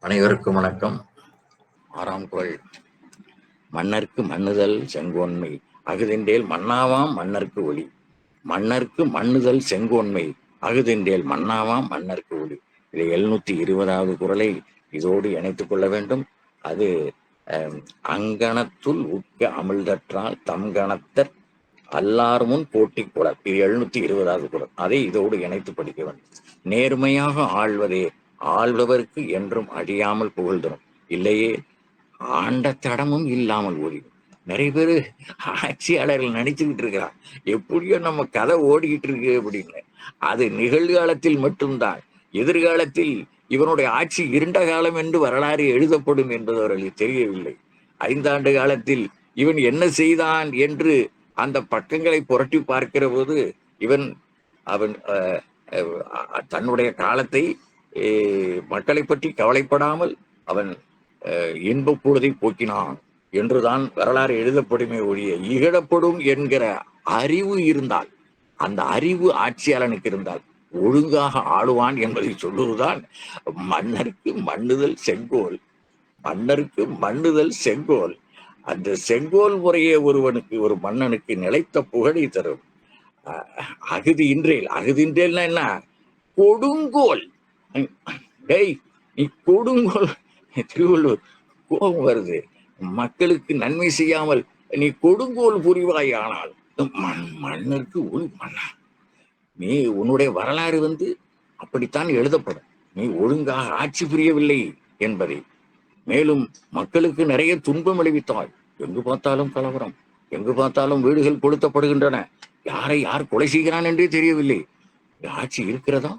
அனைவருக்கும் வணக்கம். 6ஆம் குறள். மன்னர்க்கு மன்னுதல் செங்கோன்மை அகுதின்றேல் மன்னாவாம் மன்னர்க்கு ஒளி. மன்னர்க்கு மன்னுதல் செங்கோன்மை அகுதின்றேல் மன்னாவாம் மன்னர்க்கு ஒளி. இது 720வது குறளை இதோடு இணைத்துக் கொள்ள வேண்டும். அது அங்கணத்துள் உட்க அமிழ்தற்றால் தம்கணத்தர் அல்லார் முன் போட்டி குறள். இது 720வது குறள். அதை இதோடு இணைத்து படிக்க வேண்டும். நேர்மையாக ஆள்வதே ஆள்பவருக்கு என்றும் அழியாமல் புகழ்தரும், இல்லையே ஆண்ட தடமும் இல்லாமல் ஓடிடும். நிறைய பேர் ஆட்சியாளர்கள் நினைச்சுக்கிட்டு இருக்கிறான் எப்படியோ நம்ம கதை ஓடிக்கிட்டு இருக்கு அப்படின்னு. அது நிகழ்காலத்தில் மட்டும்தான். எதிர்காலத்தில் இவனுடைய ஆட்சி இருண்ட காலம் என்று வரலாறு எழுதப்படும் என்பது அவர்களுக்கு தெரியவில்லை. 5 ஆண்டு காலத்தில் இவன் என்ன செய்தான் என்று அந்த பக்கங்களை புரட்டி பார்க்கிற போது அவன் தன்னுடைய காலத்தை மக்களை பற்றி கவலைப்படாமல் அவன் இன்பப் பொழுதை போக்கினான் என்றுதான் வரலாறு எழுதப்படுமே ஒழிய இகழப்படும் என்கிற அறிவு இருந்தால், அந்த அறிவு ஆட்சியாளனுக்கு இருந்தால் ஒழுங்காக ஆளுவான் என்பதை சொல்லுவதுதான் மன்னருக்கு மன்னுதல் செங்கோல். மன்னருக்கு மன்னுதல் செங்கோல். அந்த செங்கோல் முறையே ஒரு மன்னனுக்கு நிலைத்த புகழை தரும். அகுதின்றேல்னா என்ன? கொடுங்கோல். டேய், நீ கொடுங்கோல். திருவள்ளுவர் கோபம் வருது. மக்களுக்கு நன்மை செய்யாமல் நீ கொடுங்கோல் புரிவாய். ஆனால் மன்னருக்கு ஒரு மன்னா, நீ உன்னுடைய வரலாறு அப்படித்தான் எழுதப்படும். நீ ஒழுங்காக ஆட்சி புரியவில்லை என்பதை. மேலும் மக்களுக்கு நிறைய துன்பம் விளைவித்தாய். எங்கு பார்த்தாலும் கலவரம், எங்கு பார்த்தாலும் வீடுகள் கொளுத்தப்படுகின்றன. யாரை யார் கொலை செய்கிறான் என்றே தெரியவில்லை. ஆட்சி இருக்கிறதா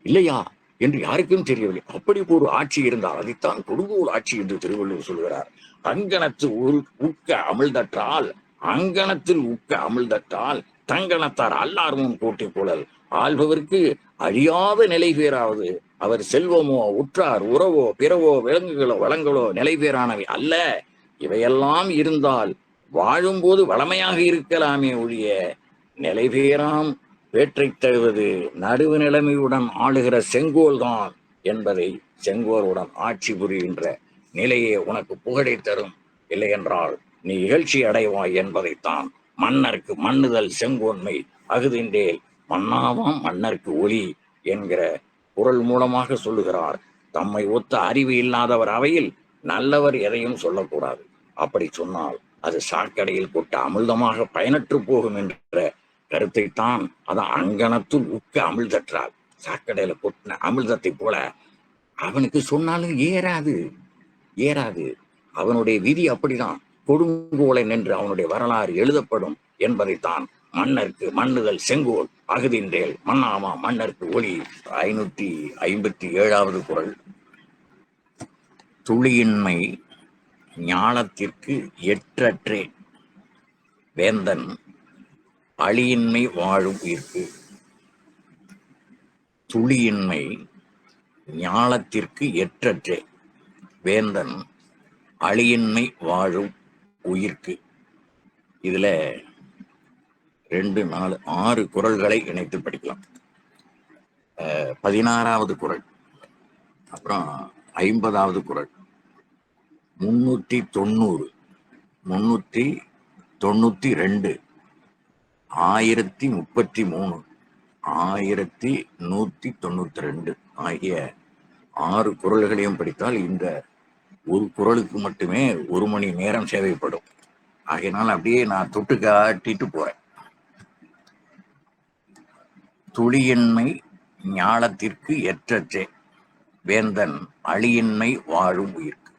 இல்லையா என்று யாருக்கும் தெரியவில்லை. அப்படி ஒரு ஆட்சி இருந்தால் அதைத்தான் கொடுங்கோல் ஆட்சி என்று திருவள்ளுவர் சொல்கிறார். அங்கணத்தில் உட்க அமிழ்தற்றால் தங்கணத்தார் அல்லார்மும் போட்டி குழல். ஆள்பவருக்கு அழியாத நிலை பேராவது அவர் செல்வமோ உற்றார் உறவோ பிறவோ விலங்குகளோ வளங்களோ நிலை பேரானவை அல்ல. இவையெல்லாம் இருந்தால் வாழும்போது வளமையாக இருக்கலாமே ஒழிய நிலை பேராம் வேற்றை தழுவது நடுவு நிலைமையுடன் ஆளுகிற செங்கோல் தான் என்பதை, செங்கோலுடன் ஆட்சி புரிகின்ற நிலையே உனக்கு புகழை தரும், இல்லை என்றால் நீ இகழ்ச்சி அடைவாய் என்பதைத்தான் மன்னருக்கு மன்னுதல் செங்கோன்மை அகுதின்றேல் மன்னாவாம் மன்னருக்கு ஒளி என்கிற குறள் மூலமாக சொல்லுகிறார். தம்மை ஒத்த அறிவு இல்லாதவர் அவையில் நல்லவர் எதையும் சொல்லக்கூடாது. அப்படி சொன்னால் அது சாக்கடையில் கொட்ட அமிழ்தமாக பயனற்று போகும் என்ற கருத்தைத்தான் அதான் அங்கணத்துள் உட்க அமிழ்தற்றால். சாக்கடையில கொட்டின அமிழ்தத்தை போல அவனுக்கு சொன்னாலும் ஏறாது. அவனுடைய விதி அப்படிதான். கொடுங்கோலை நின்று அவனுடைய வரலாறு எழுதப்படும் என்பதைத்தான் மன்னருக்கு மன்னுதல் செங்கோல் அகுதின்றேல் மன்னாமா மன்னருக்கு ஒளி. 557வது குறள். துளியின்மை ஞாலத்திற்கு எற்றற்றே வேந்தன் அழியின்மை வாழும் உயிர்க்கு. துளியின்மை ஞாலத்திற்கு எற்றற்றே வேந்தன் அழியின்மை வாழும் உயிர்க்கு. இதுல 2, 4, 6 குறள்களை இணைத்து படிக்கலாம். 16வது குறள், அப்புறம் 50வது குறள், 390, 392, 1033, 1192 ஆகிய 6 குறள்களையும் படித்தால் இந்த ஒரு குறளுக்கு மட்டுமே 1 மணி நேரம் தேவைப்படும். ஆகையினால் அப்படியே நான் தொட்டு காட்டிட்டு போறேன். துளியின்மை ஞாலத்திற்கு எற்றற்றே வேந்தன் அழியின்மை வாழும் உயிர்க்கு.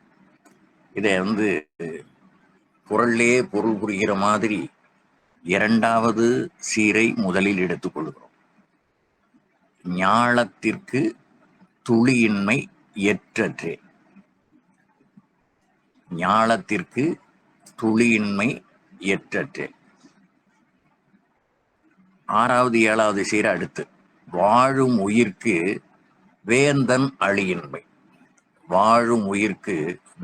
இதை குறள்லே பொருள் புரிகிற மாதிரி 2வது சீரை முதலில் எடுத்துக் கொள்கிறோம். ஞாலத்திற்கு துளியின்மை எற்றற்றே. ஞாலத்திற்கு துளியின்மை எற்றற்றே. 6வது 7வது சீரை அடுத்து வாழும் உயிர்க்கு வேந்தன் அழியின்மை. வாழும் உயிர்க்கு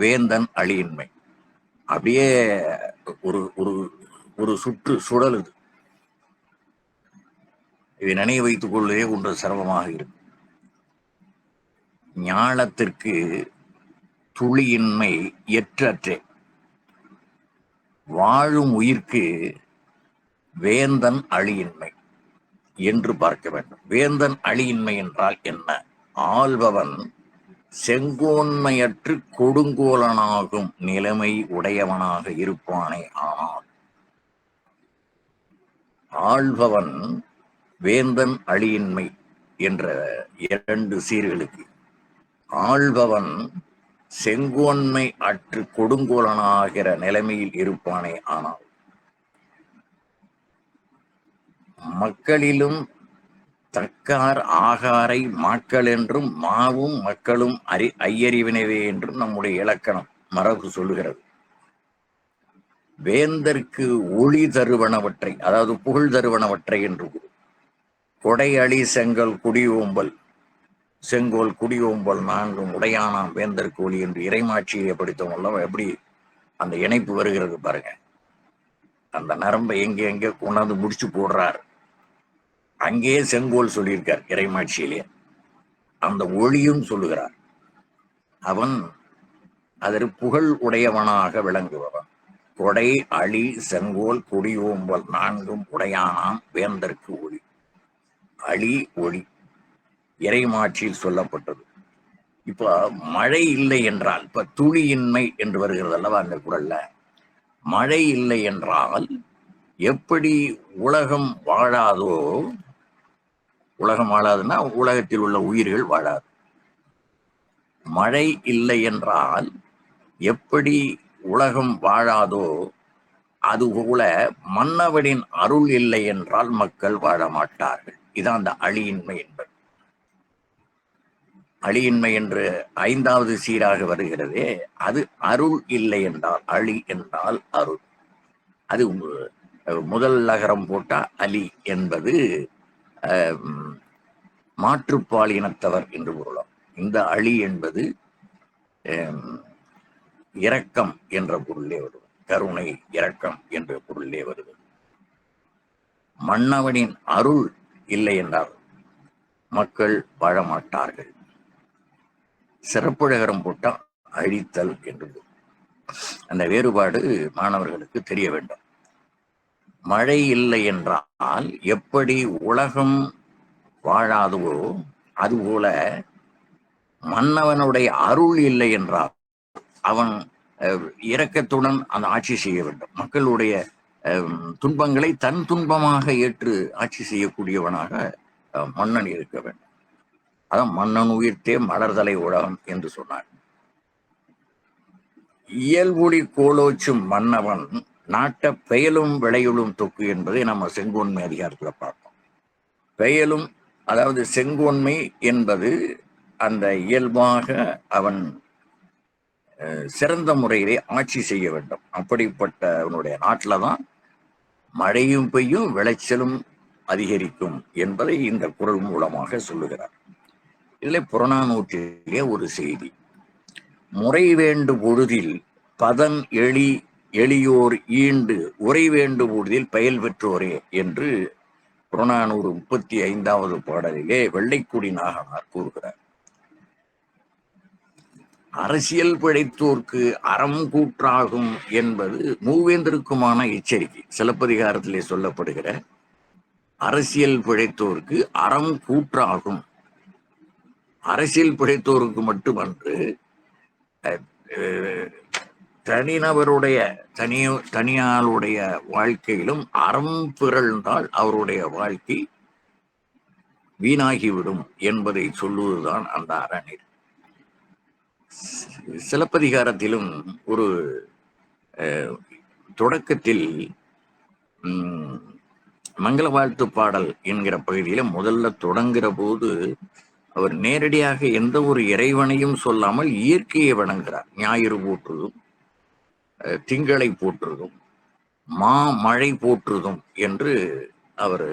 வேந்தன் அழியின்மை. அப்படியே ஒரு ஒரு ஒரு சுற்று சுழலுது. இதை நினைவு வைத்துக் கொள்ளவே ஒன்று சிரமமாக இருக்கும். ஞாலத்திற்கு துளியின்மை எற்றற்றே. வாழும் உயிர்க்கு வேந்தன் அழியின்மை என்று பார்க்க வேண்டும். வேந்தன் அழியின்மை என்றால் என்ன? ஆள்பவன் செங்கோன்மையற்று கொடுங்கோலனாகும் நிலைமை உடையவனாக இருப்பானே ஆனால். ஆள்பவன் வேந்தன் அழியின்மை என்ற 2 சீர்களுக்கு ஆள்பவன் செங்கோன்மை அற்று கொடுங்கோலனாகிற நிலைமையில் இருப்பானே ஆனால். மக்களிலும் தக்கார் ஆகாரை மாக்கள் என்றும் மாவும் மக்களும் ஐயறிவினவே என்றும் நம்முடைய இலக்கணம் மரபு சொல்லுகிறது. வேந்தற்கு ஒளி தருவனவற்றை, அதாவது புகழ் தருவனவற்றை என்று. கொடை அழி செங்கல் குடியோம்பல், செங்கோல் குடியோம்பல் 4 உடையானாம் வேந்தற்கு ஒளி என்று இறைமாட்சியை படித்தவங்க எப்படி அந்த இணைப்பு வருகிறது பாருங்க. அந்த நரம்பை எங்கே கொண்டாந்து முடிச்சு போடுறார். அங்கே செங்கோல் சொல்லியிருக்கார் இறைமாட்சியிலே, அந்த ஒளியும் சொல்லுகிறார். அவன் அதற்கு புகழ் உடையவனாக விளங்குபவன். கொடை அழி செங்கோல் குடியோம்பல் 4 உடையானாம் வேந்தற்கு ஒளி. அழி ஒளி இறைமாட்சியில் சொல்லப்பட்டது. இப்ப மழை இல்லை என்றால், இப்ப துளியின்மை என்று வருகிறது அல்லவா அந்த குறள்ல. மழை இல்லை என்றால் எப்படி உலகம் வாழாதோ, உலகம் வாழாதுன்னா உலகத்தில் உள்ள உயிர்கள் வாழாது. மழை இல்லை என்றால் எப்படி உலகம் வாழாதோ அதுபோல மன்னவனின் அருள் இல்லை என்றால் மக்கள் வாழ மாட்டார்கள். இதான் அந்த அழியின்மை என்பது. அழியின்மை என்று 5வது சீராக வருகிறதே, அது அருள் இல்லை என்றால். அழி என்றால் அருள். அது முதல் நகரம் போட்டா அலி என்பது மாற்றுப்பாலினத்தவர் என்று பொருளாம். இந்த அழி என்பது இரக்கம் என்ற பொருளே வருது. கருணை, இரக்கம் என்ற பொருளே வருது. மன்னவனின் அருள் இல்லை என்றால் மக்கள் வாழ மாட்டார்கள். சிறப்புழகரம் போட்டா அழித்தல் என்று. அந்த வேறுபாடு மாணவர்களுக்கு தெரிய வேண்டும். மழை இல்லை என்றால் எப்படி உலகம் வாழாதோ அதுபோல மன்னவனுடைய அருள் இல்லை என்றால் அவன் இரக்கத்துடன் அந்த ஆட்சி செய்ய வேண்டும். மக்களுடைய துன்பங்களை தன் துன்பமாக ஏற்று ஆட்சி செய்யக்கூடியவனாக மன்னன் இருக்க வேண்டும். அதான் மன்னன் உயிர்த்தே மலர்தலை உலகம் என்று சொன்னார். இயல்புடி கோலோச்சும் மன்னவன் நாட்ட பெயலும் விளையுளும் தொக்கு என்பதை நம்ம செங்கோன்மை அதிகாரத்துல பார்த்தோம். பெயலும், அதாவது செங்கோன்மை என்பது அந்த இயல்பாக அவன் சிறந்த முறையிலே ஆட்சி செய்ய வேண்டும். அப்படிப்பட்ட அவனுடைய நாட்டில தான் மழையும் பெய்யும், விளைச்சலும் அதிகரிக்கும் என்பதை இந்த குறள் மூலமாக சொல்லுகிறார். இதில் புறநானூற்றிலே ஒரு செய்தி. முறை வேண்டு பொழுதில் பதன் எளியோர் ஈண்டு உரை வேண்டு பொழுதில் பயல் பெற்றோரே என்று புறநானூறு 35வது பாடலிலே வெள்ளைக்குடி நாகனார் கூறுகிறார். அரசியல் பிழைத்தோர்க்கு அறம் கூற்றாகும் என்பது மூவேந்தருக்குமான எச்சரிக்கை. சிலப்பதிகாரத்திலே சொல்லப்படுகிற அரசியல் பிழைத்தோர்க்கு அறம் கூற்றாகும். அரசியல் பிழைத்தோருக்கு மட்டுமன்று, தனிநபருடைய தனியாளுடைய வாழ்க்கையிலும் அறம் பிறழ்ந்தால் அவருடைய வாழ்க்கை வீணாகிவிடும் என்பதை சொல்லுவதுதான் அந்த அறநெறி. சிலப்பதிகாரத்திலும் ஒரு தொடக்கத்தில் மங்கள வாழ்த்து பாடல் என்கிற பகுதியில முதல்ல தொடங்குகிற போது அவர் நேரடியாக எந்த ஒரு இறைவனையும் சொல்லாமல் இயற்கையை வணங்குகிறார். ஞாயிறு போற்றுதும், திங்களை போற்றுதும், மழை போற்றுதும் என்று அவர்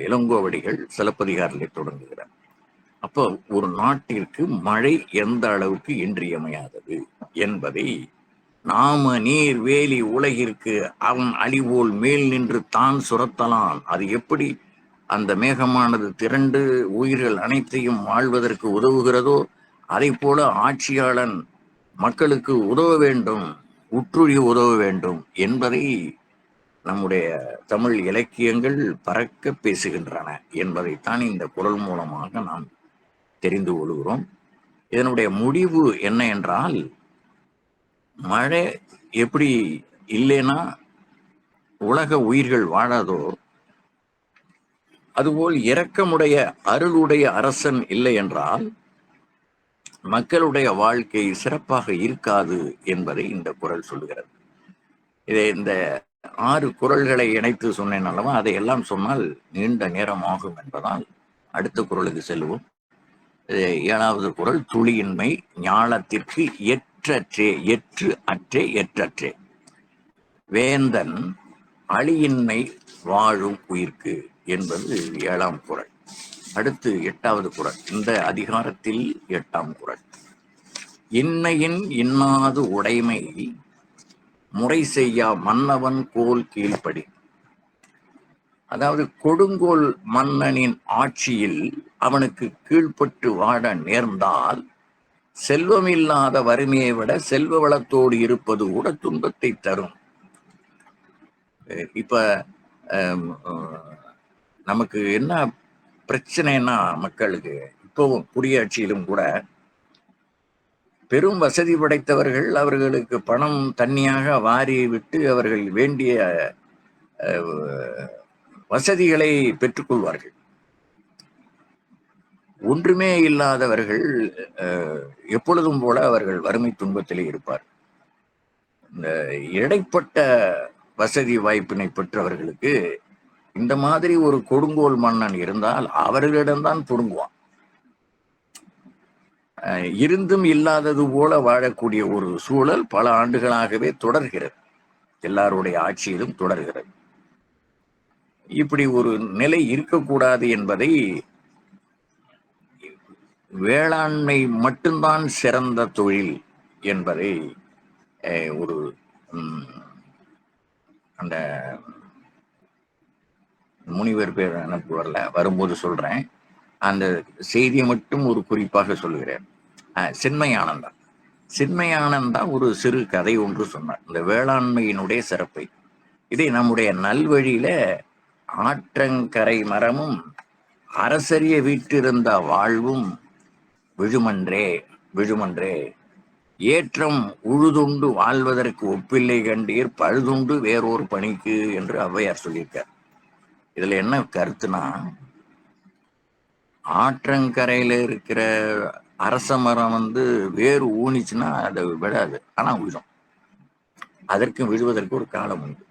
இளங்கோவடிகள் சிலப்பதிகாரத்தை தொடங்குகிறார். அப்போ ஒரு நாட்டிற்கு மழை எந்த அளவுக்கு இன்றியமையாதது என்பதை நாம நீர் வேலி உலகிற்கு அவன் அழிவோல் மேல் நின்று தான் சுரத்தலான். அது எப்படி அந்த மேகமானது திரண்டு உயிர்கள் அனைத்தையும் வாழ்வதற்கு உதவுகிறதோ அதை போல ஆட்சியாளன் மக்களுக்கு உதவ வேண்டும், உற்றுழி உதவ வேண்டும் என்பதை நம்முடைய தமிழ் இலக்கியங்கள் பறக்க பேசுகின்றன என்பதைத்தான் இந்த குறள் மூலமாக நாம் தெரிந்து கொள்கிறோம். இதனுடைய முடிவு என்ன என்றால், மழை எப்படி இல்லைன்னா உலக உயிர்கள் வாழாதோ, அதுபோல் இரக்கமுடைய அருளுடைய அரசன் இல்லை என்றால் மக்களுடைய வாழ்க்கை சிறப்பாக இருக்காது என்பதை இந்த குறள் சொல்லுகிறது. இதை இந்த 6 குறள்களை இணைத்து சொன்னேன் அல்லவா, அதை எல்லாம் சொன்னால் நீண்ட நேரம் ஆகும் என்பதால் அடுத்த குறளுக்கு செல்வோம். 7வது குறள், துளியின்மை ஞாலத்திற்கு எற்றற்றே, எற்று அற்றே, எற்றற்றே வேந்தன் அழியின்மை வாழும் உயிர்க்கு என்பது 7ஆம் குறள். அடுத்து 8வது குறள், இந்த அதிகாரத்தில் 8ஆம் குறள். இன்மையின் இன்னாது உடைமை முறை செய்யா மன்னவன் கோல் கீழ்ப்படி. அதாவது கொடுங்கோல் மன்னனின் ஆட்சியில் அவனுக்கு கீழ்ப்பட்டு வாழ நேர்ந்தால் செல்வமில்லாத வறுமையை விட செல்வ வளத்தோடு இருப்பது கூட துன்பத்தை தரும். இப்ப நமக்கு என்ன பிரச்சனைனா, மக்களுக்கு இப்பவும் குடியாட்சியிலும் கூட பெரும் வசதி படைத்தவர்கள் அவர்களுக்கு பணம் தண்ணியாக வாரி விட்டு அவர்கள் வேண்டிய வசதிகளை பெற்றுக்கொள்வார்கள். ஒன்றுமே இல்லாதவர்கள் எப்பொழுதும் போல அவர்கள் வறுமை துன்பத்திலே இருப்பார். இந்த இடைப்பட்ட வசதி வாய்ப்பினை பெற்றவர்களுக்கு இந்த மாதிரி ஒரு கொடுங்கோல் மன்னன் இருந்தால் அவர்களிடம்தான் புடுங்குவான். இருந்தும் இல்லாதது போல வாழக்கூடிய ஒரு சூழல் பல ஆண்டுகளாகவே தொடர்கிறது, எல்லாருடைய ஆட்சியிலும் தொடர்கிறது. இப்படி ஒரு நிலை இருக்கக்கூடாது என்பதை, வேளாண்மை மட்டும்தான் சிறந்த தொழில் என்பதை ஒரு அந்த முனிவர் பேர் எனக்கு வரல, வரும்போது சொல்றேன், அந்த செய்தியை மட்டும் ஒரு குறிப்பாக சொல்லுகிறேன். சின்மயானந்தா சின்மயானந்தா ஒரு சிறு கதை ஒன்று சொன்னார், இந்த வேளாண்மையினுடைய சிறப்பை. இதை நம்முடைய நல்வழியில ஆற்றங்கரை மரமும் அரசரிய வீட்டிருந்த வாழ்வும் விழுமன்றே விழுமன்றே ஏற்றம் உழுதுண்டு வாழ்வதற்கு ஒப்பில்லை கண்டீர் பழுதுண்டு வேறொரு பணிக்கு என்று ஔவையார் சொல்லியிருக்கார். இதுல என்ன கருத்துனா, ஆற்றங்கரையில இருக்கிற அரச மரம் வேறு ஊனிச்சுன்னா அதை விடாது, ஆனா விழும். அதற்கு விழுவதற்கு ஒரு காலம் உண்டு.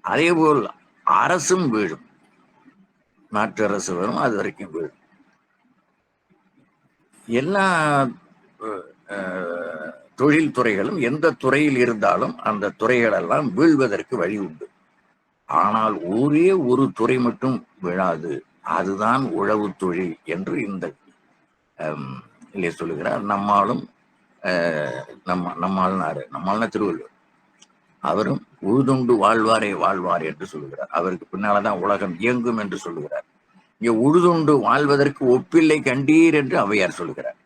அதே போல் அரசும் வீழும், நாட்டு அரசு வரும், அது வரைக்கும் வீழும். எல்லா தொழில் துறைகளும் எந்த துறையில் இருந்தாலும் அந்த துறைகளெல்லாம் வீழ்வதற்கு வழி உண்டு. ஆனால் ஒரே ஒரு துறை மட்டும் விழாது, அதுதான் உழவு தொழில் என்று இந்த சொல்லுகிறார். நம்மாலும் நம்மால்னா திருவள்ளுவர், அவரும் உழுதுண்டு வாழ்வாரே வாழ்வார் என்று சொல்லுகிறார். அவருக்கு பின்னால்தான் உலகம் இயங்கும் என்று சொல்லுகிறார். இங்க உழுதுண்டு வாழ்வதற்கு ஒப்பில்லை கண்டீர் என்று ஔவையார் சொல்லுகிறார்.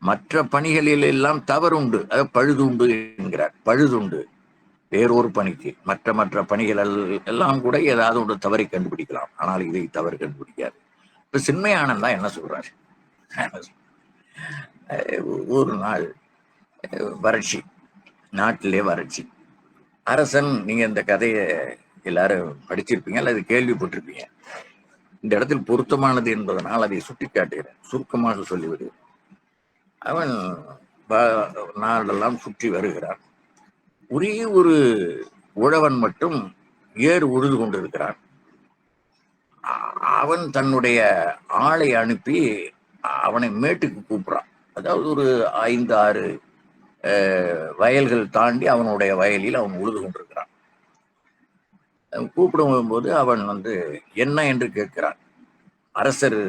மற்ற பணிகளில் எல்லாம் தவறுண்டு, அதை பழுதுண்டு என்கிறார். பழுதுண்டு வேறொரு பணிக்கு, மற்ற பணிகள் எல்லாம் கூட ஏதாவது ஒன்று தவறை கண்டுபிடிக்கலாம், ஆனால் இதை தவறு கண்டுபிடிக்காது. இப்ப சின்மயானந்தா என்ன சொல்றாரு, ஒரு நாள் வறட்சி, நாட்டிலே வறட்சி. அரசன், நீங்க இந்த கதையை எல்லாரும் படிச்சிருப்பீங்க அல்லது கேள்விப்பட்டிருப்பீங்க, இந்த இடத்தில் பொருத்தமானது என்பதனால் அதை சுட்டி காட்டுகிறேன், சுருக்கமாக சொல்லிவிடுகிறேன். அவன் நாடெல்லாம் சுற்றி வருகிறான். ஒரே ஒரு உழவன் மட்டும் ஏறு உழுது கொண்டிருக்கிறான். அவன் தன்னுடைய ஆளை அனுப்பி அவனை மேட்டுக்கு கூப்பிடுறான். அதாவது ஒரு 5-6 வயல்கள் தாண்டி அவனுடைய வயலில் அவன் உழுது கொண்டிருக்கிறான். கூப்பிடும் போது அவன் என்ன என்று கேட்கிறான். அரசர்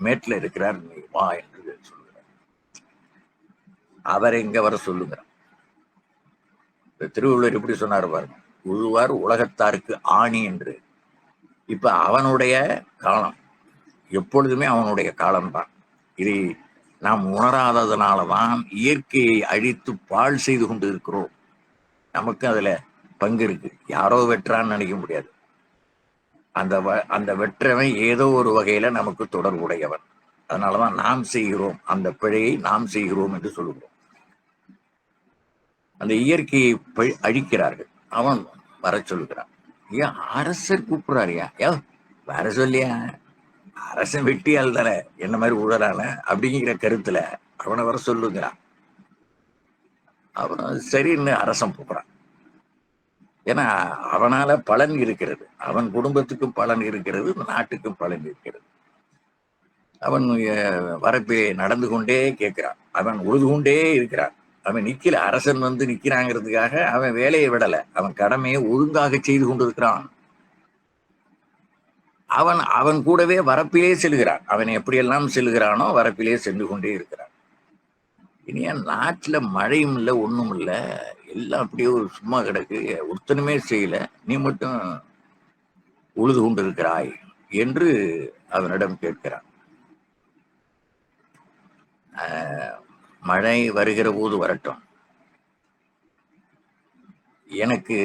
மேட்டில் இருக்கிறார், நீ வா என்று சொல்லுகிறார். அவரை இங்க வர சொல்லுகிறான். திருவள்ளுவர் எப்படி சொன்னார் பாருங்க, உழுவார் உலகத்தாருக்கு ஆணி என்று. இப்ப அவனுடைய காலம் எப்பொழுதுமே அவனுடைய காலம்தான். இதை நாம் உணராததுனாலதான் இயற்கையை அழித்து பாழ் செய்து கொண்டு இருக்கிறோம். நமக்கு அதுல பங்கு இருக்கு. யாரோ வெற்றான்னு நினைக்க முடியாது. அந்த வெற்றவன் ஏதோ ஒரு வகையில நமக்கு தொடர்புடையவன். அதனாலதான் நாம் செய்கிறோம், அந்த பிழையை நாம் செய்கிறோம் என்று சொல்லுகிறோம். அந்த இயற்கையை அழிக்கிறார்கள். அவன் வர சொல்லுகிறான். ஏன் அரசர் கூப்பிடுறாருயா? வர சொல்லியா? அரசன் வெட்டியால் தானே என்ன மாதிரி உழறான அப்படிங்கிற கருத்துல அவனை வர சொல்லுங்கிறான். அவன் சரின்னு அரசன் போகிறான். ஏன்னா அவனால பலன் இருக்கிறது, அவன் குடும்பத்துக்கும் பலன் இருக்கிறது, நாட்டுக்கும் பலன் இருக்கிறது. அவன் வரப்பிலே நடந்து கொண்டே கேட்கிறான், அவன் உழுது கொண்டே இருக்கிறான். அவன் நிக்கல, அரசன் வந்து நிக்கிறாங்கிறதுக்காக அவன் வேலையை விடல, அவன் கடமையை ஒழுங்காக செய்து கொண்டிருக்கிறான். அவன் அவன் கூடவே வரப்பிலே செல்கிறான். அவன் எப்படியெல்லாம் செல்கிறானோ வரப்பிலே சென்று கொண்டே இருக்கிறான். இனியா நாட்டுல மழையும் இல்லை, ஒண்ணும் இல்லை, எல்லாம் அப்படியே ஒரு சும்மா கிடக்கு, ஒருத்தனுமே செய்யல, நீ மட்டும் உழுது கொண்டிருக்கிறாய் என்று அவனிடம் கேட்கிறான். மழை வருகிற போது வரட்டும், எனக்கு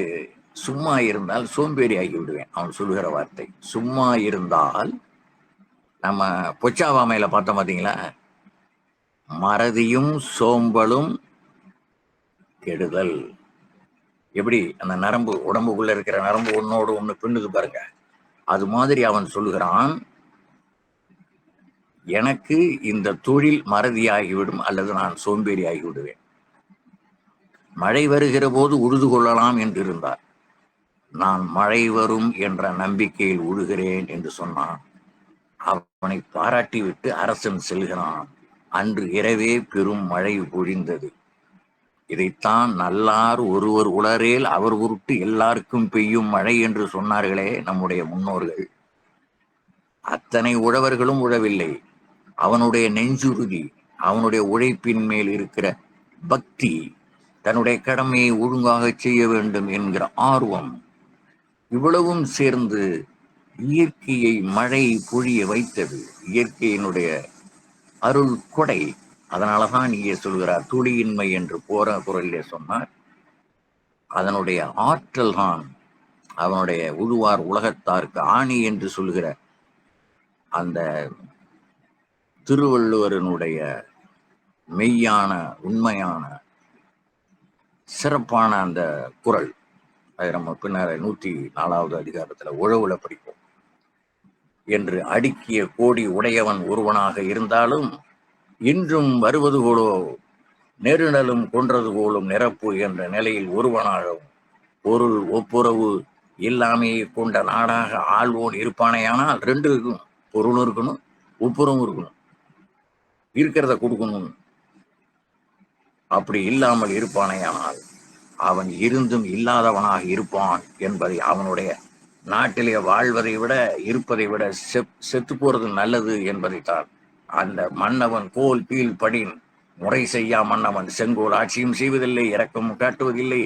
சும்மா இருந்தால் சோம்பேறி ஆகி விடுவேன். அவன் சொல்லுகிற வார்த்தை சும்மா இருந்தால். நம்ம பொச்சாவாமையில பார்த்தோம் பாத்தீங்களா, மறதியும் சோம்பலும் கெடுதல். எப்படி அந்த நரம்பு, உடம்புக்குள்ள இருக்கிற நரம்பு ஒன்னோடு ஒண்ணு பின்னுது பாருங்க, அது மாதிரி அவன் சொல்லுகிறான், எனக்கு இந்த தொழில் மறதியாகிவிடும் அல்லது நான் சோம்பேறி ஆகிவிடுவேன். மழை வருகிற போது உழுது கொள்ளலாம் என்று இருந்தார், நான் மழை வரும் என்ற நம்பிக்கையில் உழுகிறேன் என்று சொன்னான். அவனை பாராட்டி விட்டு அரசன் செல்கிறான். அன்று இரவே பெரும் மழை பொழிந்தது. இதைத்தான் நல்லார் ஒருவர் உளரேல் அவர் உருட்டு எல்லாருக்கும் பெய்யும் மழை என்று சொன்னார்களே நம்முடைய முன்னோர்கள். அத்தனை உழவர்களும் உழவில்லை. அவனுடைய நெஞ்சுறுதி, அவனுடைய உழைப்பின் மேல் இருக்கிற பக்தி, தன்னுடைய கடமையை ஒழுங்காக செய்ய வேண்டும் என்கிற ஆர்வம், இவ்வளவும் சேர்ந்து இயற்கையை மழை பொழிய வைத்தது. இயற்கையினுடைய அருள் கொடை. அதனாலதான் இங்கே சொல்கிறார் துளியின்மை என்று போற குரலிலே சொன்னார். அதனுடைய ஆற்றல் தான் அவனுடைய உழுவார் உலகத்தாருக்கு ஆணி என்று சொல்கிற அந்த திருவள்ளுவரனுடைய மெய்யான உண்மையான சிறப்பான அந்த குரல். அதை நம்ம பின்னர் 104வது அதிகாரத்துல உழவுல படிப்போம். என்று அடுக்கிய கோடி உடையவன் ஒருவனாக இருந்தாலும் இன்றும் வருவது போலோ நெருநலும் கொன்றது போலும் நிரப்பு என்ற நிலையில் ஒருவனாகவும் பொருள் ஒப்புரவு எல்லாமையை கொண்ட நாடாக ஆள்வோன் இருப்பானேயானால், ரெண்டு இருக்கணும், பொருளும் இருக்கணும், ஒப்புரவும் இருக்கணும், இருக்கிறத கொடுக்கணும். அப்படி இல்லாமல் இருப்பானேயானால் அவன் இருந்தும் இல்லாதவனாக இருப்பான் என்பதை, அவனுடைய நாட்டிலே வாழ்வதை விட இருப்பதை விட செத்து போறது நல்லது என்பதைத்தான். அந்த மன்னவன் கோல் கீழ் படின் முறை செய்யா மன்னவன் செங்கோல் ஆட்சியும் செய்வதில்லை, இரக்கமும் காட்டுவதில்லை,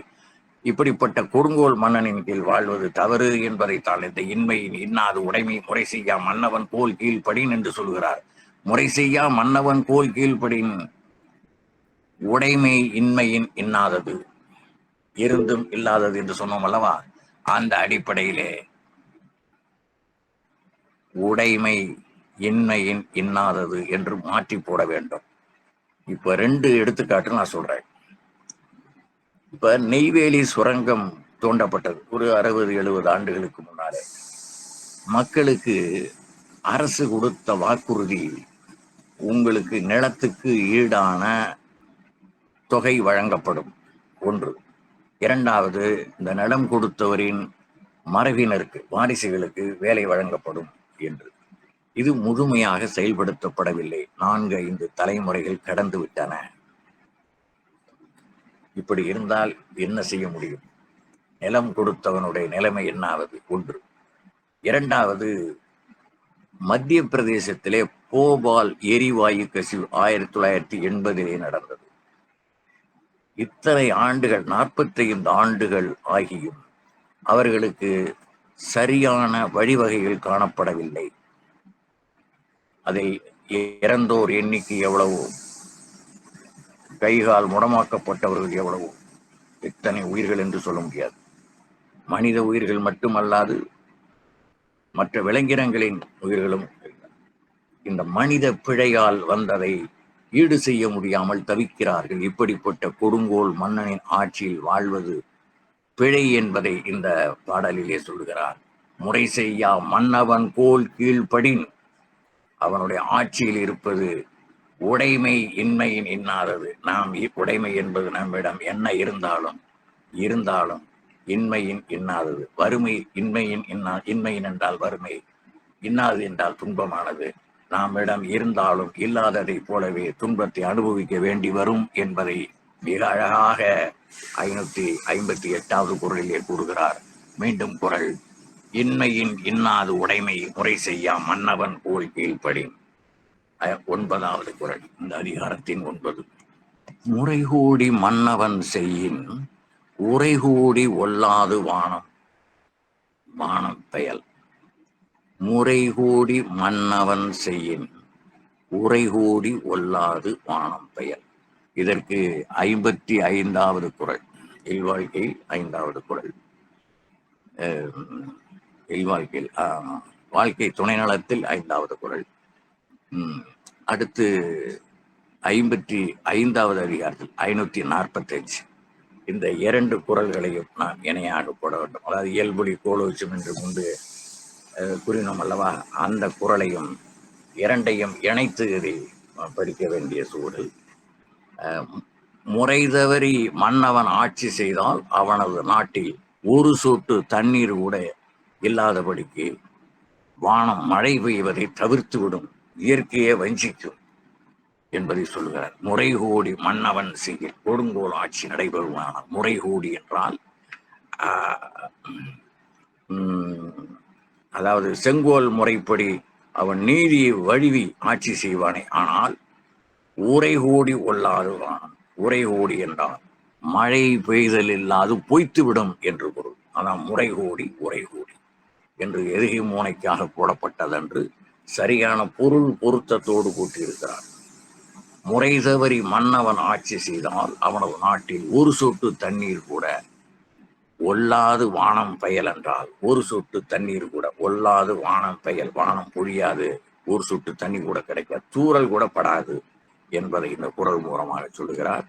இப்படிப்பட்ட கொடுங்கோல் மன்னனின் கீழ் வாழ்வது தவறு என்பதைத்தான் இந்த இன்மையின் இன்னாது உடைமை முறை செய்யா மன்னவன் கோல் கீழ் படின் என்று சொல்கிறார். முறை செய்யா மன்னவன் கோல் கீழ்ப்படின் உடைமை இன்மையின் இன்னாதது, இருந்தும் இல்லாதது என்று சொன்னோம் அல்லவா. அந்த அடிப்படையிலே உடைமை இன்மையின் இன்னாதது என்று மாற்றி போட வேண்டும். இப்ப 2 எடுத்துக்காட்டு நான் சொல்றேன். இப்ப நெய்வேலி சுரங்கம் தோண்டப்பட்டது ஒரு 60-70 ஆண்டுகளுக்கு முன்னாலே. மக்களுக்கு அரசு கொடுத்த வாக்குறுதி, உங்களுக்கு நிலத்துக்கு ஈடான தொகை வழங்கப்படும் ஒன்று. இரண்டாவது, இந்த நிலம் கொடுத்தவரின் மரபினருக்கு, வாரிசுகளுக்கு வேலை வழங்கப்படும் என்று. இது முழுமையாக செயல்படுத்தப்படவில்லை. 4-5 தலைமுறைகள் கடந்து விட்டன. இப்படி இருந்தால் என்ன செய்ய முடியும்? நிலம் கொடுத்தவனுடைய நிலைமை என்னாவது? ஒன்று. இரண்டாவது, மத்திய பிரதேசத்திலே போபால் எரிவாயு கசிவு 1980 நடந்தது. இத்தனை ஆண்டுகள், 45 ஆண்டுகள் ஆகியும் அவர்களுக்கு சரியான வழிவகைகள் காணப்படவில்லை. அதை இறந்தோர் எண்ணிக்கை எவ்வளவோ, கைகால் முடமாக்கப்பட்டவர்கள் எவ்வளவோ, எத்தனை உயிர்கள் என்று சொல்ல முடியாது. மனித உயிர்கள் மட்டுமல்லாது மற்ற விலங்கினங்களின் உயிர்களும் இந்த மனித பிழையால் வந்ததை ஈடு செய்ய முடியாமல் தவிக்கிறார்கள். இப்படிப்பட்ட கொடுங்கோல் மன்னனின் ஆட்சியில் வாழ்வது பிழை என்பதை இந்த பாடலிலே சொல்கிறார். முறை செய்யா மன்னவன் கோல் கீழ்ப்படின், அவனுடைய ஆட்சியில் இருப்பது உடைமை இன்மையின் இன்னாதது. நாம் உடைமை என்பது நம்மிடம் என்ன இருந்தாலும் இன்மையின் இன்னாதது. வறுமை இன்மையின் இன்மையின் என்றால் வறுமை, இன்னாது என்றால் துன்பமானது. நம்மிடம் இருந்தாலும் இல்லாததை போலவே துன்பத்தை அனுபவிக்க வேண்டி வரும் என்பதை மிக அழகாக 558வது குறளிலே கூறுகிறார். மீண்டும் குறள்: இன்மையின் இன்னாது உடைமை முறை செய்யா மன்னவன் கோல் கீழ்ப்படி. 9வது குறள், இந்த அதிகாரத்தின் 9. முறைகூடி மன்னவன் செய்யின் உரைகூடி ஒல்லாது வானம் பெயல். முறைகூடி மன்னவன் செய்யின் உரைகூடி ஒல்லாது வானம் பெயல். இதற்கு 55வது குறள், இல்வாழ்க்கை 5வது குறள். இல்வாழ்க்கையில் வாழ்க்கை துணை நலத்தில் 5வது குறள். அடுத்து 55வது அதிகாரத்தில் 545. இந்த 2 குறள்களையும் நான் இணையாக போட வேண்டும். அதாவது இயல்புலி கோலோச்சும் என்று முன்பு கூறினோம் அல்லவா, அந்த குறளையும் 2ஐயும் இணைத்து இதை படிக்க வேண்டிய சூழல். முறை தவறி மன்னவன் ஆட்சி செய்தால் அவனது நாட்டில் ஒரு சொட்டு தண்ணீர் கூட இல்லாதபடிக்கு வானம் மழை பெய்வதை தவிர்த்துவிடும், இயற்கையை வஞ்சிக்கும் என்பதை சொல்கிறார். முறைகூடி மன்னவன் செய்ய கொடுங்கோல் ஆட்சி நடைபெறுவான. முறைகூடி என்றால் அதாவது செங்கோல் முறைப்படி அவன் நீதியை வழுவி ஆட்சி செய்வானே. ஆனால் உரைகூடி ஒல்லாது வானம். உரைகூடி என்றால் மழை பெய்தல் இல்லாது பொய்த்துவிடும் என்று பொருள். அதான் முறைகூடி உரைகூடி என்று எதுகை மூனைக்காக போடப்பட்டதென்று சரியான பொருள் பொருத்தத்தோடு கூட்டியிருக்கிறார். முறை தவறி மன்னவன் ஆட்சி செய்தால் அவனது நாட்டில் ஒரு சொட்டு தண்ணீர் கூட ஒல்லாது வானம் பெயல் என்றால் ஒரு சொட்டு தண்ணீர் கூட ஒல்லாது வானம் பெயல், வானம் பொழியாது, ஒரு சொட்டு தண்ணி கூட கிடைக்காது, தூறல் கூட படாது என்பதை இந்த குறள் மூலமாக சொல்லுகிறார்.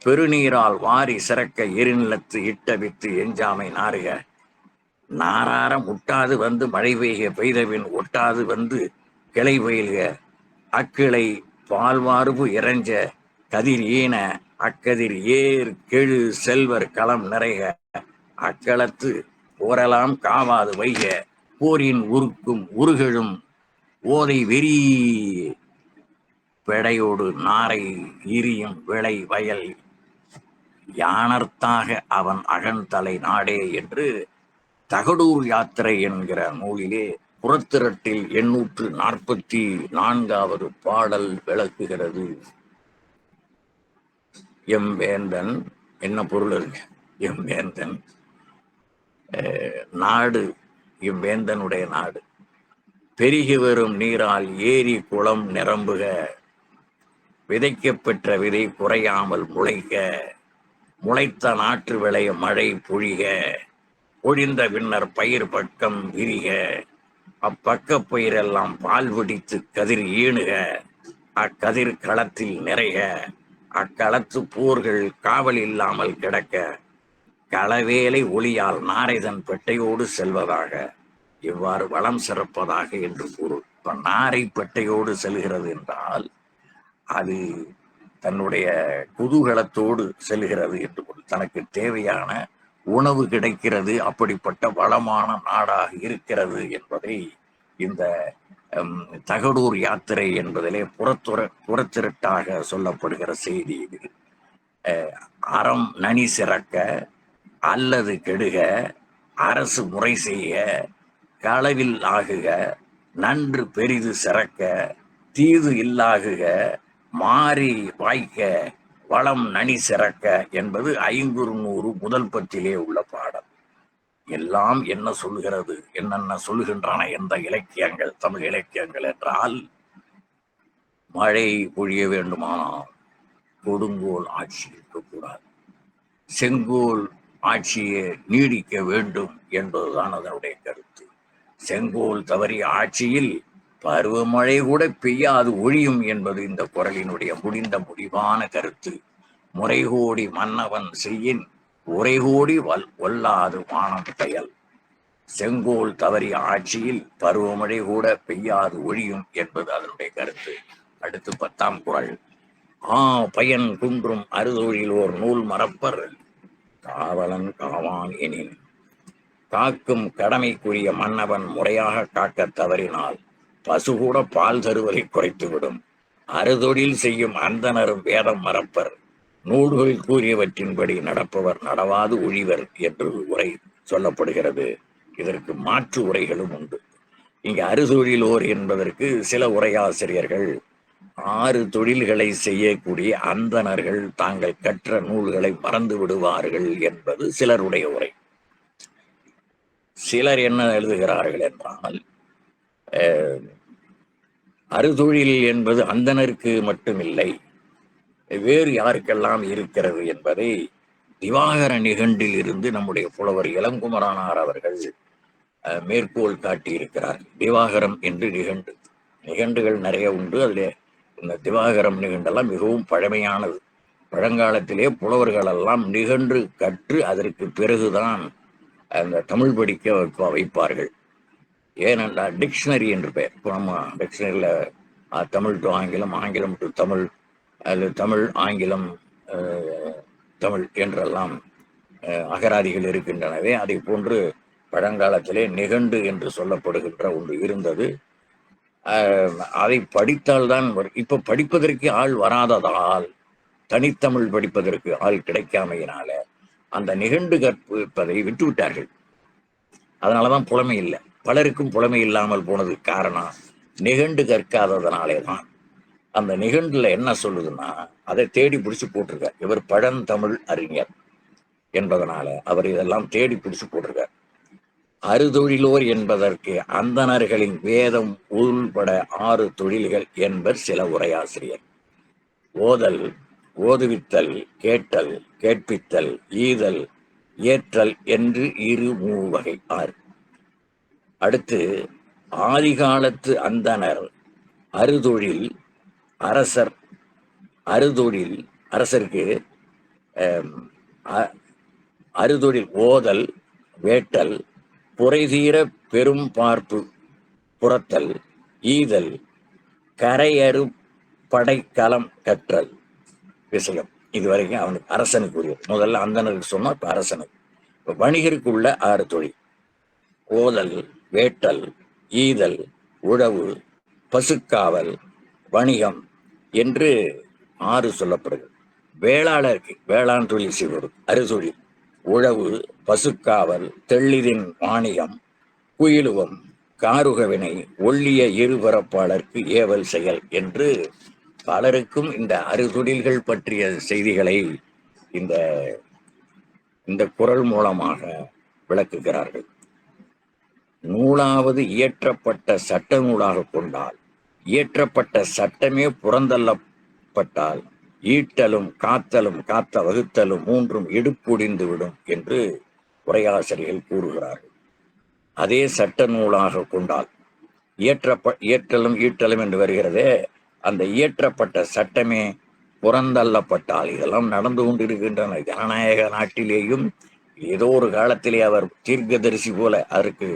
பெருநீரால் வாரி சிறக்க எரிநிலத்து இட்ட வித்து எஞ்சாமை நாறுக. நாரார முட்டாது வந்து மழை பெய்தவின் ஒட்டாது வந்து கிளை பயில்க. அக்கிளை பால்வார்பு இறைஞ்ச கதிர் ஈன அக்கதிர் ஏர் கெழு செல்வர் களம் நிறைக. அக்களத்து போரெல்லாம் காவாது வைக. போரின் உருக்கும் உருகழும் ஓதை வெறி பெடையோடு நாரை இரியும் விளை வயல் யானர்த்தாக அவன் அகன்தலை நாடே என்று தகடூர் யாத்திரை என்கிற நூலிலே புறத்திரட்டில் 844வது பாடல் விளக்குகிறது. எம்பேந்தன் என்ன பொருள் இருக்கு? எம்பேந்தன் நாடு, இவ்வேந்தனுடைய நாடு பெருகி வரும் நீரால் ஏரி குளம் நிரம்புக. விதைக்கப்பெற்ற விதை குறையாமல் முளைக்க. முளைத்த நாற்று விளைய மழை பொழிக. பொழிந்த பின்னர் பயிர் பக்கம் விரிக. அப்பக்க பயிரெல்லாம் பால் பிடித்து கதிர் ஈணுக. அக்கதிர் களத்தில் நிறைக. அக்களத்து போர்கள் காவல் இல்லாமல் கிடக்க. களவேலை ஒளியால் நாரைதன் பெட்டையோடு செல்வதாக. இவ்வாறு வளம் சிறப்பதாக என்று பொருள். இப்ப நாரை பெட்டையோடு செல்கிறது என்றால் அது தன்னுடைய குதூகலத்தோடு செல்கிறது என்று பொருள். தனக்கு தேவையான உணவு கிடைக்கிறது, அப்படிப்பட்ட வளமான நாடாக இருக்கிறது என்பதை இந்த தகடூர் யாத்திரை என்பதிலே புறத்திரட்டாக சொல்லப்படுகிற செய்தி இது. அறம் நனி சிறக்க அல்லது கெடுக. அரசு முறை செய்ய களவில் ஆகுக. நன்று பெரிது சிறக்க தீது இல்லாகுக. மாறி வாய்க்க வளம் நனி சிறக்க என்பது 500 முதல் பற்றிலே உள்ள பாடல். எல்லாம் என்ன சொல்லுகிறது, என்னென்ன சொல்லுகின்றன எந்த இலக்கியங்கள், தமிழ் இலக்கியங்கள் என்றால், மழை பொழிய வேண்டுமானால் கொடுங்கோல் ஆட்சி இருக்கக்கூடாது, செங்கோல் ஆட்சியே நீடிக்க வேண்டும் என்பதுதான் அதனுடைய கருத்து. செங்கோல் தவறிய ஆட்சியில் பருவமழை கூட பெய்யாது ஒழியும் என்பது இந்த குறளினுடைய முடிவான கருத்து. முறைகோடி மன்னவன் செய்யின் உரைகோடி ஒல்லாது வானம் பெயல். செங்கோல் தவறிய ஆட்சியில் பருவமழை கூட பெய்யாது ஒழியும் என்பது அதனுடைய கருத்து. அடுத்து 10ஆம் குறள். பயன் குன்றும் அறுதொழில் ஓர் நூல் மறப்பர் காவலன் காவான் எனின். காக்கும் கடமைக்குரிய மன்னவன் முறையாக காக்க தவறினால் பசுகூட பால் தருவதை குறைத்துவிடும். அறுதொழில் செய்யும் அந்தனரும் வேதம் மறப்பர், நூல்கள் கூறியவற்றின்படி நடப்பவர் நடவாது ஒழிவர் என்று உரை சொல்லப்படுகிறது. இதற்கு மாற்று உரைகளும் உண்டு. இங்கு அறுதொழிலோர் என்பதற்கு சில உரையாசிரியர்கள் 6 தொழில்களை செய்யக்கூடிய அந்தணர்கள் தாங்கள் கற்ற நூல்களை மறந்து விடுவார்கள் என்பது சிலருடைய உரை. சிலர் என்ன எழுதுகிறார்கள் என்றால், அறுதொழில் என்பது அந்தணருக்கு மட்டுமில்லை, வேறு யாருக்கெல்லாம் இருக்கிறது என்பதை திவாகர நிகண்டில் இருந்து நம்முடைய புலவர் இளங்குமரானார் அவர்கள் மேற்கோள் காட்டியிருக்கிறார். திவாகரம் என்று நிகண்டுகள் நிறைய உண்டு. அதில் இந்த திவாகரம் நிகண்டெல்லாம் மிகவும் பழமையானது. பழங்காலத்திலே புலவர்கள் எல்லாம் நிகண்டு கற்று அதற்கு பிறகுதான் அந்த தமிழ் படிக்க வைப்பார்கள். ஏனென்றால் டிக்ஷனரி என்று பெயர். இப்போ நம்ம டிக்ஷனரியில் தமிழ் டு ஆங்கிலம், ஆங்கிலம் டு தமிழ், அல்லது தமிழ் ஆங்கிலம் தமிழ் என்றெல்லாம் அகராதிகள் இருக்கின்றனவே, அதை போன்று பழங்காலத்திலே நிகண்டு என்று சொல்லப்படுகின்ற ஒன்று இருந்தது. அதை படித்தால்தான் இப்ப படிப்பதற்கு ஆள் வராததால், தனித்தமிழ் படிப்பதற்கு ஆள் கிடைக்காமையினால அந்த நிகண்டு கற்பதை விட்டுவிட்டார்கள். அதனாலதான் புலமை இல்லை. பலருக்கும் புலமை இல்லாமல் போனது காரணம் நிகண்டு கற்காததனாலே தான். அந்த நிகண்டுல என்ன சொல்லுதுன்னா, அதை தேடி பிடிச்சு போட்டிருக்கார். இவர் பழந்தமிழ் அறிஞர் என்பதனால அவர் இதெல்லாம் தேடி பிடிச்சு போட்டிருக்கார். அறுதொழிலோர் என்பதற்கு அந்தணர்களின் வேதம் உள்பட 6 தொழில்கள் என்பர் சில உரையாசிரியர். ஓதல், ஓதுவித்தல், கேட்டல், கேட்பித்தல், ஈதல், ஏற்றல் என்று 2 வகை 6. அடுத்து ஆதிகாலத்து அந்தணர் அறுதொழில் அரசர். அறுதொழில் அரசருக்கு அறுதொழில் ஓதல், வேட்டல், புரைதீர பெரும் பார்ப்பு புறத்தல், ஈதல், கரையறு படைக்கலம் கற்றல் விஷயம். இதுவரைக்கும் அவனுக்கு அரசனுக்கு உரியது. முதல்ல அந்தனருக்கு சொன்னா, இப்ப அரசனுக்கு. வணிகருக்கு உள்ள 6 தொழில்: ஓதல், வேட்டல், ஈதல், உழவு, பசுக்காவல், வணிகம் என்று 6 சொல்லப்படுகிறது. வேளாளருக்கு வேளாண் தொழில் செய்வது அறுதொழில்: உழவு, பசுக்காவல், தெள்ளிதின் வாணிகம், குயிலுவம், காருகவினை, ஒள்ளிய இருபரப்பாளருக்கு ஏவல் செயல் என்று பலருக்கும் இந்த அறுதொழில்கள் பற்றிய செய்திகளை இந்த குறள் மூலமாக விளக்குகிறார்கள். நூலாவது இயற்றப்பட்ட சட்ட நூலாக கொண்டால், இயற்றப்பட்ட சட்டமே புறந்தள்ளப்பட்டால் ஈட்டலும் காத்தலும் காத்த வகுத்தலும் 3ம் இடுப்புடிந்து விடும் என்று உரையாசிரியர்கள் கூறுகிறார்கள். அதே சட்ட நூலாக கொண்டால், இயற்றலும் ஈட்டலும் என்று வருகிறதே, அந்த இயற்றப்பட்ட சட்டமே புறந்தள்ளப்பட்டால், இதெல்லாம் நடந்து கொண்டிருக்கின்றன. ஜனநாயக நாட்டிலேயும் ஏதோ ஒரு காலத்திலே அவர் தீர்க்கதரிசி போல, அதற்கு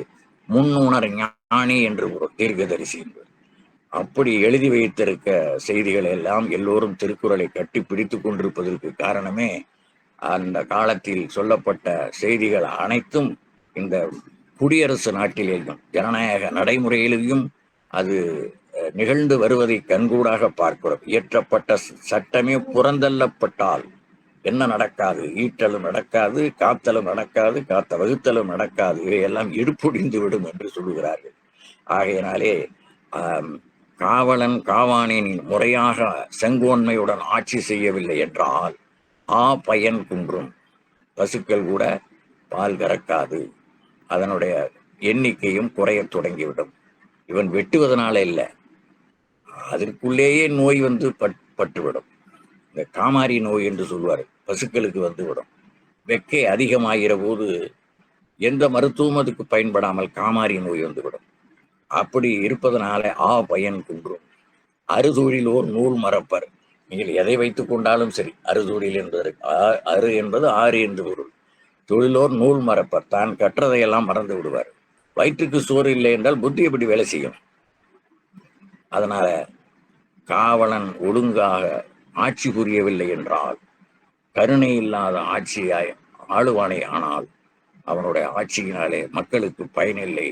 முன்னுணர் ஞானி என்று ஒரு தீர்க்கதரிசி என்பது, அப்படி எழுதி வைத்திருக்க செய்திகள் எல்லாம் எல்லோரும் திருக்குறளை கட்டி பிடித்து கொண்டிருப்பதற்கு காரணமே, அந்த காலத்தில் சொல்லப்பட்ட செய்திகள் அனைத்தும் இந்த குடியரசு நாட்டிலேயும் ஜனநாயக நடைமுறையிலேயும் அது நிகழ்ந்து வருவதை கண்கூடாக பார்க்கிறோம். இயற்றப்பட்ட சட்டமே புறந்தள்ளப்பட்டால் என்ன நடக்காது? ஈட்டலும் நடக்காது, காத்தலும் நடக்காது, காத்த வகுத்தலும் நடக்காது, இவையெல்லாம் இடுப்புடிந்து விடும் என்று சொல்லுகிறார்கள். ஆகையினாலே காவலன் காவானின் முறையாக செங்கோன்மையுடன் ஆட்சி செய்யவில்லை என்றால் பயன் குன்றும், பசுக்கள் கூட பால் கறக்காது, அதனுடைய எண்ணிக்கையும் குறைய தொடங்கிவிடும். இவன் வெட்டுவதனால இல்லை, அதற்குள்ளேயே நோய் வந்து பட்டுவிடும். இந்த காமாரி நோய் என்று சொல்வார், பசுக்களுக்கு வந்து விடும். வெக்கை அதிகமாகிற போது எந்த மருத்துவம் அதுக்கு பயன்படாமல் காமாரி நோய் வந்துவிடும். அப்படி இருப்பதனால பயன் குன்றும். அறுதொழிலோர் நூல் மறப்பர். நீங்கள் எதை வைத்துக் கொண்டாலும் சரி, அறுதொழில் என்பதற்கு அறு என்பது ஆறு என்று பொருள். தொழிலோர் நூல் மறப்பர். தான் கற்றதையெல்லாம் மறந்து விடுவார். வயிற்றுக்கு சோறு இல்லை என்றால் புத்தி எப்படி வேலை செய்யும்? அதனால காவலன் ஒழுங்காக ஆட்சி புரியவில்லை என்றால், கருணை இல்லாத ஆட்சியாய் ஆளுவானே ஆனால் அவனுடைய ஆட்சியினாலே மக்களுக்கு பயனில்லை,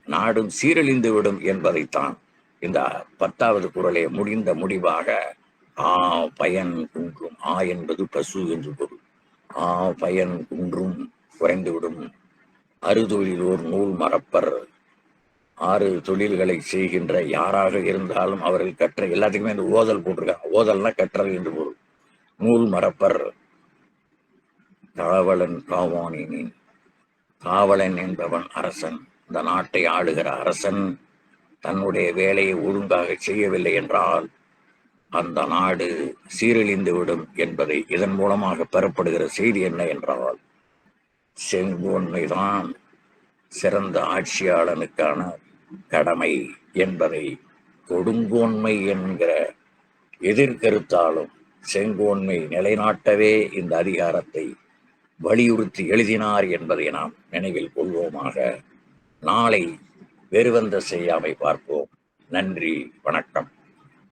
நாடும் சீரழிந்து விடும் என்பதைத்தான் இந்த 10வது குறளை முடிந்த முடிவாக பயன் குன்றும். என்பது பசு என்று பொருள். பயன் குன்றும், குறைந்துவிடும். அறுதொழிலோர் நூல் மறப்பர். 6 தொழில்களை செய்கின்ற யாராக இருந்தாலும் அவர்கள் கற்ற எல்லாத்துக்குமே இந்த ஓதல் போட்டிருக்காங்க. ஓதல்னா கற்றல் என்று பொருள். நூல் மறப்பர். காவலன் காவானின். காவலன் என்பவன் அரசன். இந்த நாட்டை ஆளுகிற அரசன் தன்னுடைய வேலையை ஒழுங்காக செய்யவில்லை என்றால் அந்த நாடு சீரழிந்து விடும் என்பதை இதன் மூலமாக பெறப்படுகிற செய்தி என்ன என்றால், செங்கோன்மைதான் சிறந்த ஆட்சியாளனுக்கான கடமை என்பதை கொடுங்கோன்மை என்கிற எதிர்கருத்தாலும் செங்கோன்மை நிலைநாட்டவே இந்த அதிகாரத்தை வலியுறுத்தி எழுதினார் என்பதை நாம் நினைவில் கொள்வோமாக. நாளை வெறுவந்த செய்யாமை பார்ப்போம். நன்றி, வணக்கம்.